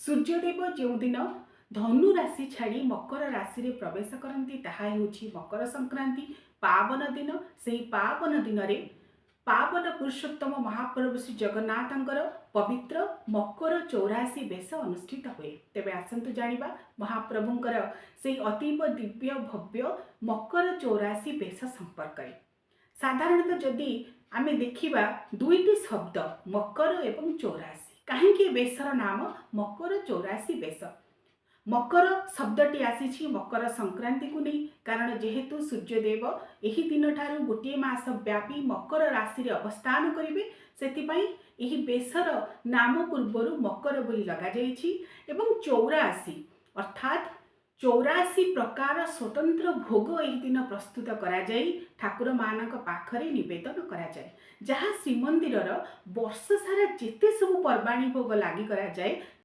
सूर्यदेव जो दिन धनु राशि छाड़ी मकर राशि रे प्रवेश करती ताहा हेउछि मकर संक्रांति पावन दिन। से पावन दिन रे पावन पुरुषोत्तम महाप्रभु श्री जगन्नाथंकर पवित्र मकर चौरासी बेश अनुष्ठित हुए। तेबे आसंतु जानिबा महाप्रभुंकर से अतीव दिव्य भव्य मकर चौरासी बेश संपर्क। साधारणतः जदि आमे देखिबा दुईटी शब्द मकर एवं चौरासी, कहीं बेशर नाम मकर चौरासी बेश। मकर शब्दटी आसी मकर संक्रांति को नहीं, कारण जेहेतु सूर्यदेव यही दिन ठारू गोटे मास व्यापी मकर राशि रे अवस्थान करिवे, सेतिपई यही बेशर नाम पूर्वर मकर बोली लगा जाइछि। एवं 84 अर्थात 84 प्रकार स्वतंत्र भोग यही दिन प्रस्तुत करा जाई ठाकुर मानक पाखरे निवेदन करा जाए, जहाँ श्रीमंदिर वर्ष सारा जेते सब पर्वाणी भोग लगी करा जाए